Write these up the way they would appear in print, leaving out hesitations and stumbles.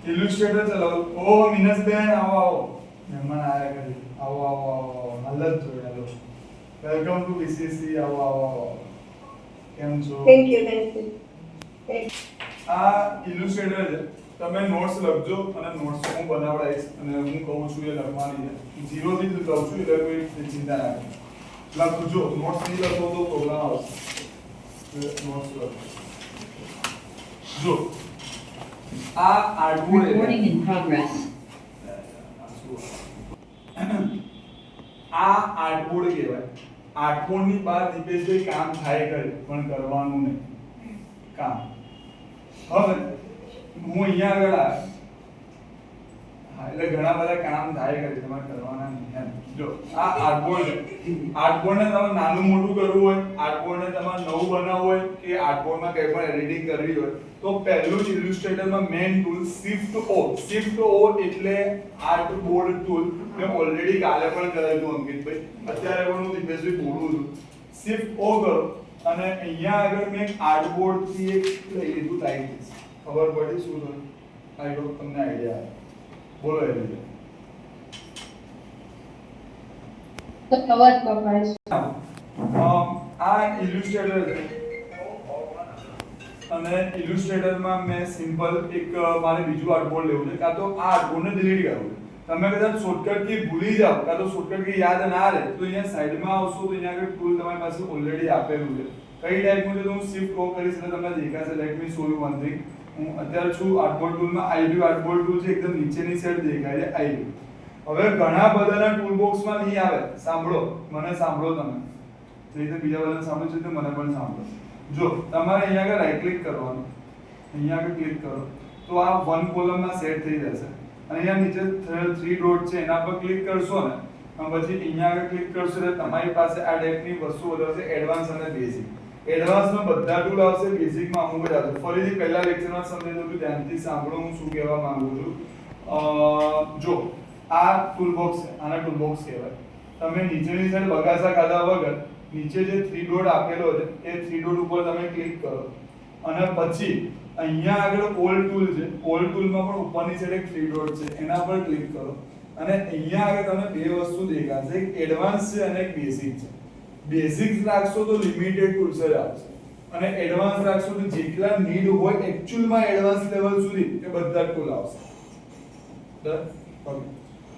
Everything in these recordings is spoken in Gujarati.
ઇલ્યુસ્ટ્રેટર ચલાવો. ઓ મિનસબેન આવો આવો, મહેમાન આયા કરે. આવો આવો આવો, હાલત જોયા લો. Welcome to BCC. આવો આવો આવો, કેમ છો? થેન્ક યુ આ ઇલ્યુસ્ટ્રેટર છે. તમે નોટ્સ લખજો અને નોટ્સ હું બનાવડાવીશ અને હું કહું છું એ લખવાની છે. 0 થી જ લઉં છું એટલે કોઈ ચિંતા ના કરો. લખજો. નોટ્સ નહીં લખો તો પ્રોબ્લેમ આવશે. નોટ્સ લખો. જો આ આર્ટબોર્ડ Recording in progress. આ આર્ટબોર્ડ કહેવાય. આર્ટબોર્ડ ની બહાર દીપેશભાઈ કામ થાય કરે પણ કરવાનું નહીં કામ. હવે હું અહીંયા આગળ આવ્યો. હા, એટલે ઘણા બધા કામ થાય કરે તમારે કરવાના નહીં એમ. જો આ આર્ટબોર્ડ આર્ટબોર્ડ ને તમારે નાનું મોટું કરવું હોય, આર્ટબોર્ડ ને તમારે નવું બનાવવું હોય કે આર્ટબોર્ડ માં કંઈ પણ એડિટિંગ કરવી હોય તો પહેલું જ ઇલ્યુસ્ટ્રેટરમાં મેઇન ટૂલ શિફ્ટ ઓ. શિફ્ટ ઓ એટલે આર્ટબોર્ડ ટૂલ. મેં ઓલરેડી કાલે પણ કરેલું અંકિતભાઈ, અત્યારે પણ હું દીપેશભાઈ બોલું છું. શિફ્ટ ઓ કરો અને અહીંયા આગળ મેં આર્ટબોર્ડ થી એક લઈ લીધું લાઈટ. ખબર પડી શું થયું? આઈ હોપ તમને આઈડિયા આવે. બોલો એ રીતે. તો અવાજ કપાય છે. આ ઇલ્યુસ્ટ્રેટર છે અને ઇલ્યુસ્ટ્રેટરમાં મેં સિમ્પલ એક મારે બીજું આર્ટબોર્ડ લેવું છે. કાં તો આ આર્ટબોર્ડને ડિલીટ કરવું છે. તમે કદાચ શોર્ટકટ કી ભૂલી જાઓ કાં તો શોર્ટકટ કી યાદ ના રહે તો અહીંયા સાઈડમાં આવશો તો અહીંયા આગળ ટૂલ તમારી પાસે ઓલરેડી આપેલું છે. કઈ ટાઈપનું છે તો હું શિફ્ટ ઓ કરીશ એટલે તમને દેખાશે. Let me show you one thing. હું અત્યારે છું આર્ટબોર્ડ ટૂલમાં. આઈ વ્યૂ આર્ટબોર્ડ ટૂલ છે, એકદમ નીચેની સાઈડ દેખાય છે આઈ વ્યૂ. હવે ઘણા બધાના ટૂલ બોક્સમાં નહીં આવે. સાંભળો, મને સાંભળો તમે. જે રીતે બીજા બધાને સાંભળો છે તો મને પણ સાંભળો. જો તમારે અહીંયા આગળ રાઈટ ક્લિક કરવાનું, અહીંયા આગળ ક્લિક કરો તો આ વન કોલમમાં સેટ થઈ જશે. અને અહીંયા નીચે 3 ડોટ છે એના પર ક્લિક કરશો ને પછી અહીંયા આગળ ક્લિક કરશો એટલે તમારી પાસે આ ટાઈપની વસ્તુ આવશે. એડવાન્સ અને બેઝિક. એડવાન્સમાં બધા ટૂલ આવશે, બેઝિકમાં અમુક જ આવશે. ફરીથી પહેલા લેક્ચરમાં સમજાવી દઉં છું, ધ્યાનથી સાંભળો હું શું કહેવા માંગુ છું. જો આ ટૂલ બોક્સ છે, આને ટૂલ બોક્સ કહેવાય. તમે નીચેની સાઈડ બગાસા ખાધા વગર નીચે જે 3 ડોટ આપેલો છે એ 3 ડોટ ઉપર તમે ક્લિક કરો અને પછી અહીંયા આગળ ઓલ ટૂલ છે. ઓલ ટૂલમાં પણ ઉપરની સાઈડ એક 3 ડોટ છે એના પર ક્લિક કરો અને અહીંયા આગળ તમને બે વસ્તુ દેખાશે. એક એડવાન્સ છે અને એક બેઝિક છે. બેઝિક્સ રાખશો તો લિમિટેડ ટૂલ્સ જ આવશે અને એડવાન્સ રાખશો તો જેટલા નીડ હોય એક્ચ્યુઅલમાં એડવાન્સ લેવલ સુધી એ બધા ટૂલ આવશે. ડન? ઓકે.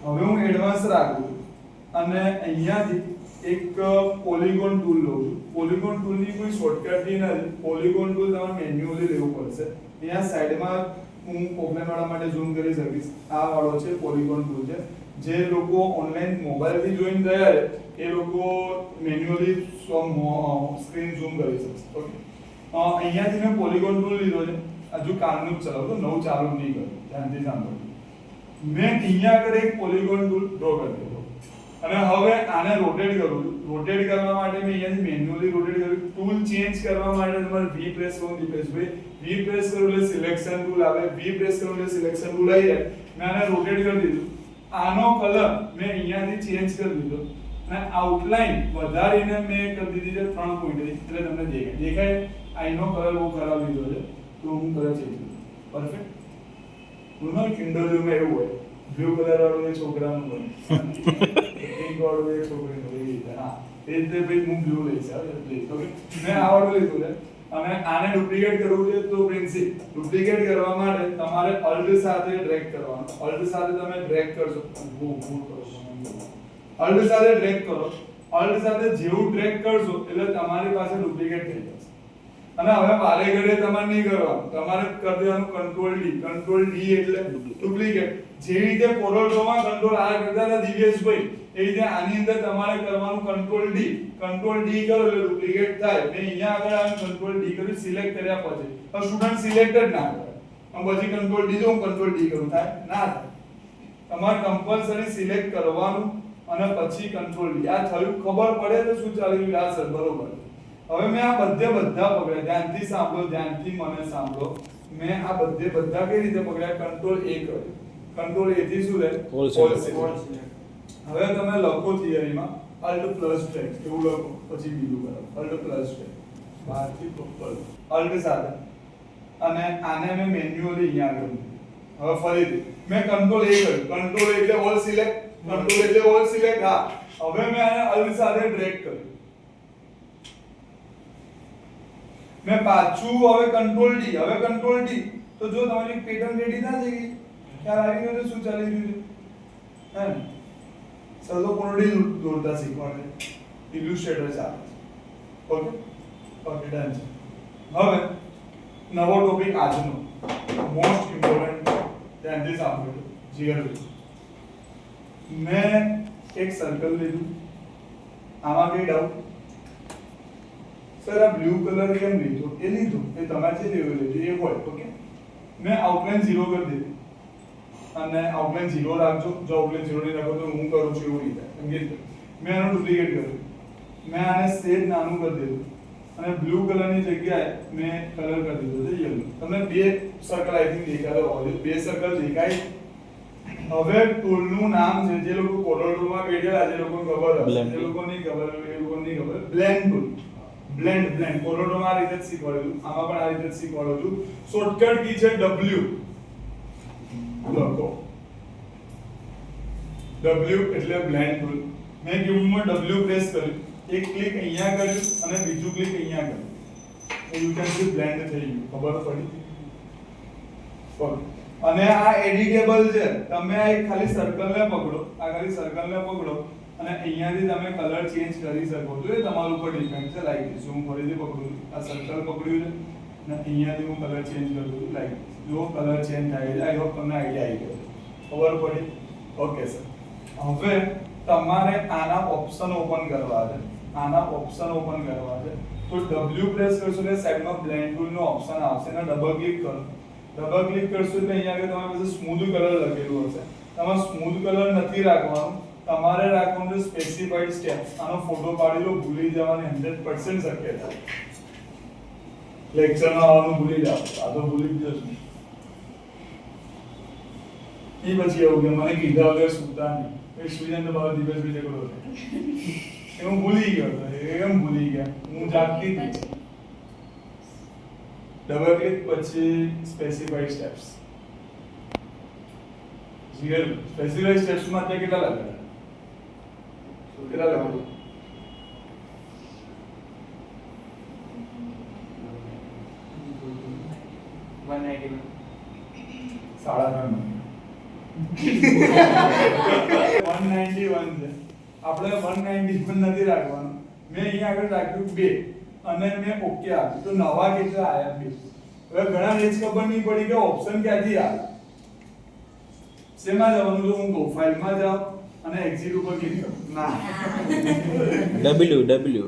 હવે હું એડવાન્સ રાખું અને અહીંયાથી એક પોલીગોન ટૂલ લઉં છું. પોલીગોન ટૂલની કોઈ શોર્ટકટ નથી. પોલીગોન ટૂલ તમારે મેન્યુઅલી લેવું પડશે. અહીંયા સાઈડમાં હું પ્રોબ્લેમ વાળા માટે ઝૂમ કરી શકીશ. આ વાળો છે પોલીગોન ટૂલ છે. જે લોકો ઓનલાઈન મોબાઈલથી જોઈન થયા છે એ લોકો મેન્યુઅલી સ્ક્રીન ઝૂમ કરી શકશે. ઓકે. અહીંયાથી મેં પોલીગોન ટૂલ લીધો છે. હજુ કારનું જ ચલાવતો, નવું ચાલુ નહીં કર્યું. ધ્યાનથી સાંભળો. મેં અહીંયા આગળ એક પોલીગોન ટૂલ ડ્રો કરી દીધો અને હવે આને રોટેટ કરું છું. રોટેટ કરવા માટે મેં અહીંયાથી મેન્યુઅલી રોટેટ કર્યું. ટૂલ ચેન્જ કરવા માટે તમારે વી પ્રેસ કરો દીપેશભાઈ. વી પ્રેસ કરો એટલે સિલેક્શન ટૂલ આવે. વી પ્રેસ કરો એટલે સિલેક્શન ટૂલ આવી જાય. મેં આને રોટેટ કરી દીધું. આનો કલર મેં અહીંયાથી ચેન્જ કરી દીધો અને આઉટલાઈન વધારીને મેં કરી દીધી છે 3 પોઈન્ટ એટલે તમને દેખાય. આઈનો કલર બહુ ખરાબ લીધો છે તો હું કલર ચેન્જ કરું. પરફેક્ટ. હું કિન્ડરજોમાં એવું હોય બ્લુ કલર વાળું એ છોકરાનું હોય, પિંક વાળું એ છોકરીનું હોય. એ રીતે હા એ રીતે ભાઈ હું બ્લુ લઈશ. ઓકે. મેં આ વાળું લીધું છે અને આને ડુપ્લિકેટ કરવું છે તો પ્રિન્સિપ ડુપ્લિકેટ કરવા માટે તમારે અલ્ટ સાથે ડ્રેગ કરવાનું. અલ્ટ સાથે તમે ડ્રેગ કરશો, અલ્ટ સાથે ડ્રેગ કરો. અલ્ટ સાથે જેવું ડ્રેગ કરશો એટલે તમારી પાસે ડુપ્લિકેટ થઈ જશે. અને હવે વારે ઘડે તમારે નહીં કરવાનું. તમારે કરી દેવાનું કંટ્રોલ ડી. કંટ્રોલ ડી એટલે ડુપ્લિકેટ. જે રીતે કોરોડોમાં કંટ્રોલ આર કરતા હતા દિવ્યેશભાઈ એ રીતે આની અંદર તમારે કરવાનું કંટ્રોલ ડી. કંટ્રોલ ડી કરો એટલે ડુપ્લિકેટ થાય. મેં અહીંયા આગળ આને કંટ્રોલ ડી કર્યું સિલેક્ટ કર્યા પછી. તો સ્ટુડન્ટ સિલેક્ટ જ ના કરે. પછી કંટ્રોલ ડી જો હું કંટ્રોલ ડી કરું થાય ના થાય. તમારે કમ્પલસરી સિલેક્ટ કરવાનું અને પછી કંટ્રોલ ડી. આ થયું ખબર પડે તો શું ચાલી રહ્યું આ સર બરોબર. હવે મેં આ બધા પકડ્યા. ધ્યાનથી સાંભળો, ધ્યાનથી મને સાંભળો. મેં આ બધા કઈ રીતે પકડ્યા? કંટ્રોલ એ કર્યું. કંટ્રોલ એ થી શું રહે? All select. હવે તમે લખો થિયરીમાં અલ્ટ પ્લસ ટેક્સ એવું લખો પછી બીજું કરો. અલ્ટ પ્લસ ટેક્સ બહારથી પ્રોપર અલ્ટ સાથે અને આને મેં મેન્યુઅલી અહીંયા આગળ મૂક્યું હવે ફરીથી મેં કંટ્રોલ A કર્યું, કંટ્રોલ એટલે ઓલ સિલેક્ટ, કંટ્રોલ એટલે ઓલ સિલેક્ટ. હા, હવે મેં આને અલ્ટ સાથે ડ્રેગ કર્યું. મેં પાછું હવે કંટ્રોલ D, હવે કંટ્રોલ D. તો જો તમારી પેટર્ન રેડી ના થઈ ગઈ, ખ્યાલ આવી ગયો છે શું ચાલી રહ્યું છે, હે ને? સલો કોનડી દોરતા શીખવાડે, ઇલ્યુસ્ટ્રેટર ચાલે. ઓકે ઓકે, ડન છે. હવે નવો ટોપિક આજનો મોસ્ટ ઇમ્પોર્ટન્ટ, ધ્યાનથી સાંભળો જીગરભાઈ. મેં એક સર્કલ લીધું, આમાં કઈ ડાઉટ? સર આ બ્લુ કલર કેમ લીધો? એ લીધું એ તમારે જે લેવું લીધું એ હોય. ઓકે, મેં આઉટલાઈન 0 કરી દીધી અને આઉટલાઈન 0 રાખજો. જો આઉટલાઈન 0 નહીં રાખો તો હું કરું છું એવું રીતે સમજી. મેં આનું ડુપ્લિકેટ કર્યું, મેં આને સેજ નાનું કરી દીધું અને બ્લુ કલરની જગ્યાએ મેં કલર કરી દીધો છે યલો. તમને બે સર્કલ આઈ થિંક દેખાતો હોય, બે સર્કલ દેખાય. હવે ટૂલનું નામ છે, જે લોકો કોરલ ટૂલમાં બેઠેલા છે, લોકોને ખબર હશે, જે લોકોની ખબર એ લોકોની ખબર, બ્લેન્ડ ટૂલ. બ્લેન્ડ કોરલ ટૂલમાં આ રીતે જ શીખવાડ્યું, આમાં પણ આ રીતે જ શીખવાડું છું. શોર્ટકટ કી છે W. લખો W એટલે બ્લેન્ડ ટૂલ. મેં કીબોર્ડમાં W પ્રેસ કર્યું, એક ક્લિક અહીંયા કર્યું અને બીજું ક્લિક અહીંયા કર્યું, યુ કેન સી બ્લેન્ડ થઈ ગયું. ખબર પડી? ઓકે, અને આ એડિટેબલ છે. તમે આ એક ખાલી સર્કલને પકડો, આ ખાલી સર્કલને પકડો અને અહીંયાથી તમે કલર ચેન્જ કરી શકો છો. એ તમારા ઉપર ડિપેન્ડ છે. લાઈક ધીસ હું ફરીથી પકડું છું, આ સર્કલ પકડ્યું છે અને અહીંયાથી હું કલર ચેન્જ કરું છું. લાઈક જો કલર ચેન્જ થાય છે, આઈ હોપ તમને આઈડિયા આવી ગયો. ખબર પડી? Okay sir. હવે તમારે આના ઓપ્શન ઓપન કરવા છે, આના ઓપ્શન ઓપન કરવા છે. તો W પ્રેસ કરશો એટલે સાઈડમાં બ્લેન્ડ ટૂલ નો ઓપ્શન આવશે, એને ડબલ ક્લિક કરો. ડબલ ક્લિક કરશો એટલે અહીંયા આગળ તમારી પાસે સ્મૂધ કલર લખેલું હશે. તમારે સ્મૂધ કલર નથી રાખવાનું, તમારે રાખવાનું છે સ્પેસિફાઈડ સ્ટેપ્સ. આનો ફોટો પાડી લો, ભૂલી જવાની 100% શક્યતા. લેક્ચરમાં આવવાનું ભૂલી જાવ, આ તો ભૂલી જ જશો. એ પછી એવું કે મને કીધા વગર સૂતા નહીં, એ સુઈ જાય તો મારો દિવસ બી જગડો થાય. એ હું ભૂલી ગયો હતો, એમ ભૂલી ગયા, હું જાગતી હતી. ડબલ ક્લિક પછી સ્પેસિફાઈડ સ્ટેપ્સ. જીગર સ્પેસિફાઈડ સ્ટેપ્સ માં ત્યાં કેટલા લાગે? કેટલા લાગે? સાડા 191 છે. આપણે 191 નથી રાખવાનું. મેં અહીંયા આગળ રાખ્યું 2 અને મેં ઓકે આપ્યું, તો નવા કેટલા આયા? 2. હવે ઘણા ને જ ખબર નહીં પડી કે ઓપ્શન ક્યાંથી આવે. શેમાં જવાનું? જો હું કહું ફાઇલમાં જાઓ અને એક્ઝિટ ઉપર ક્લિક કરો. ના, W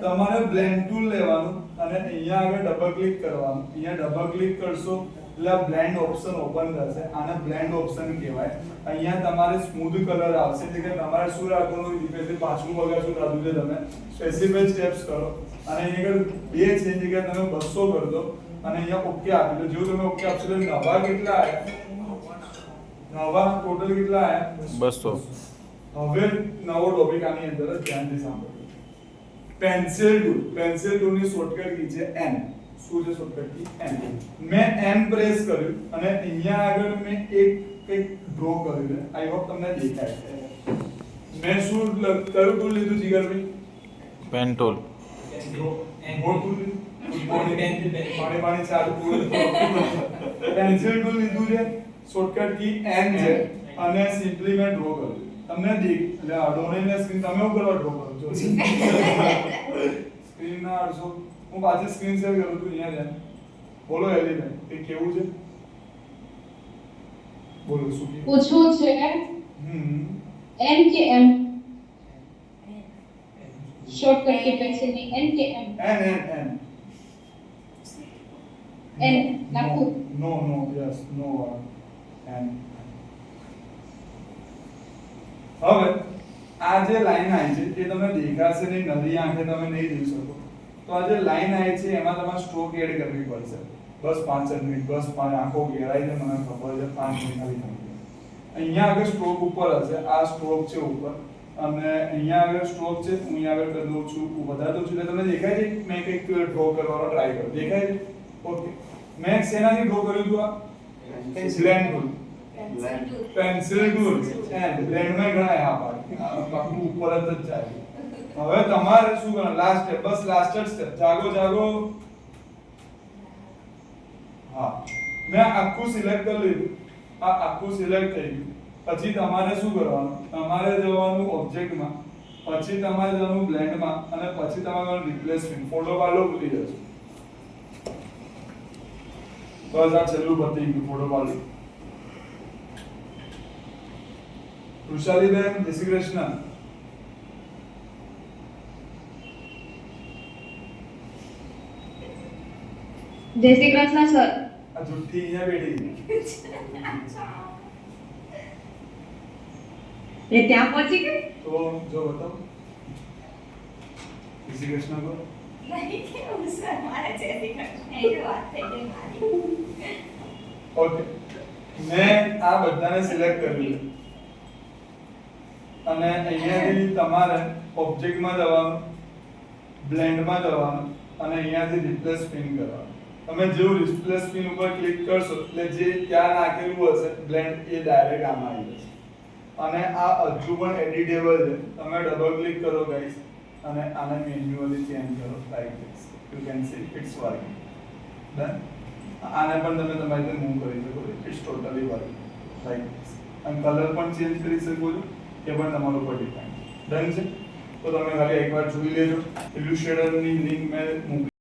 તમારે બ્લેન્ડ ટૂલ લેવાનું અને અહીંયા આગળ ડબલ ક્લિક કરવાનું. અહીંયા ડબલ ક્લિક કરશો એટલે બ્લેન્ડ ઓપ્શન ઓપન થશે. આને બ્લેન્ડ ઓપ્શન કહેવાય. અહીંયા તમારે સ્મૂધ કલર આવશે, એટલે કે તમારે શું રાખવાનું? ડિપેન્ડ પાછું વગર શું રાખવું છે, તમે સ્પેસિફાઈડ સ્ટેપ્સ કરો અને અહીંયા આગળ 2 છે જગ્યાએ તમે 200 કરી દો અને અહીંયા ઓકે આપી દો. જો તમે ઓકે આપશો એટલે નવા કેટલા આવ્યા? નવા ટોટલ કેટલા આવ્યા? 200. હવે નવો ટોપિક આની અંદર જ ધ્યાનથી સાંભળો. Pencil tool. પેન્સિલ ટૂલની શોર્ટકટ કી છે N. શું છે શોર્ટકટ કી? N. મેં N પ્રેસ કર્યું અને અહીંયા આગળ મેં એક ડ્રો કર્યું છે. આઈ હોપ તમને દેખાય છે. મેં શું કયું ટૂલ લીધું જીગરભાઈ? Pen tool. પાણી ચાલુ. પેન્સિલ ટૂલ લીધું છે, શોર્ટકટ કી N છે અને સિમ્પલી મેં ડ્રો કર્યું. તમને દેખ એટલે અડોને સ્ક્રીન તમે ઉપર ડ્રો કરો છો. સ્ક્રીન ના અડશો. હું પાછી સ્ક્રીન શેર કરું છું. અહીંયા જાય. બોલો એલિમેન્ટ એ કેવું છે? બોલો શું કે પૂછવું છે N કે M? શોર્ટકટ કે પેન્સિલ ની N કે M? N નાખું? નો યસ નો N. હવે આ જે લાઈન આવી છે એ તમને દેખાશે નહીં, નરી આંખે તમે નહીં જોઈ શકો. તો આ જે લાઈન આવી છે એમાં તમારે સ્ટ્રોક એડ કરવી પડશે. બસ 5 મિનિટ, બસ 5 આંખો ઘેરાઈ છે, મને ખબર છે 5 મિનિટ આવી થઈ. અહીંયા આગળ સ્ટ્રોક ઉપર હશે, આ સ્ટ્રોક છે ઉપર અને અહીંયા આગળ સ્ટ્રોક છે. હું અહીંયા આગળ કરી દઉં છું, હું વધારી દઉં છું એટલે તમને દેખાય છે મેં કંઈક ડ્રો કરવાનો ટ્રાય કર્યો. દેખાય છે? ઓકે. મેં શેનાથી ડ્રો કર્યું હતું? આ blend tool, pencil tool and બ્લેન્ડમાં ઘણા આ બાકી ઉપર જ જાય. હવે તમારે શું કરવાનું? લાસ્ટ સ્ટેપ, બસ લાસ્ટ જ સ્ટેપ. જાગો જાગો. હા, મેં આખું સિલેક્ટ કરી લીધું. આ આખું સિલેક્ટ થઈ ગયું. પછી તમારે શું કરવાનું? તમારે જવાનું ઓબ્જેક્ટમાં, પછી તમારે જવાનું બ્લેન્ડમાં, અને પછી તમારે રિપ્લેસમેન્ટ ફોટો વાળો ભૂલી જશો. બસ આ છેલ્લું પતી ગયું ફોટો વાળું. વૃષાલીબેન, જય શ્રી કૃષ્ણ. જય શ્રી કૃષ્ણ સર. આ જુઠ્ઠી અહીંયા બેઠી. એ ત્યાં પહોંચી ગઈ. તો જો બતાવો. જય શ્રી કૃષ્ણ કહો. ઓકે, મેં આ બધાને સિલેક્ટ કર્યું અને અહીંયાથી તમારે ઓબ્જેક્ટમાં જવાનું, બ્લેન્ડમાં જવાનું અને અહીંયાથી રિપ્લેસ પિન કરવાનું. તમે જેવું રિપ્લેસ પિન ઉપર ક્લિક કરશો એટલે જે ત્યાં નાખેલું હશે બ્લેન્ડ એ ડાયરેક્ટ આમાં આવી જશે. અને આ હજુ પણ એડિટેબલ છે. તમે ડબલ ક્લિક કરો ગાઈસ અને આને મેન્યુઅલી ચેન્જ કરો like this. You can see it's working. Done. આને પણ તમે તમારી રીતે મૂવ કરી શકો છો. It's totally working like this. અને કલર પણ ચેન્જ કરી શકો છો, એ પણ તમારા ઉપર ડિપેન્ડ. ડન છે. તો તમે ખાલી એકવાર જોઈ લેજો. ઇલ્યુસ્ટ્રેટરની લિંક મેં મૂકી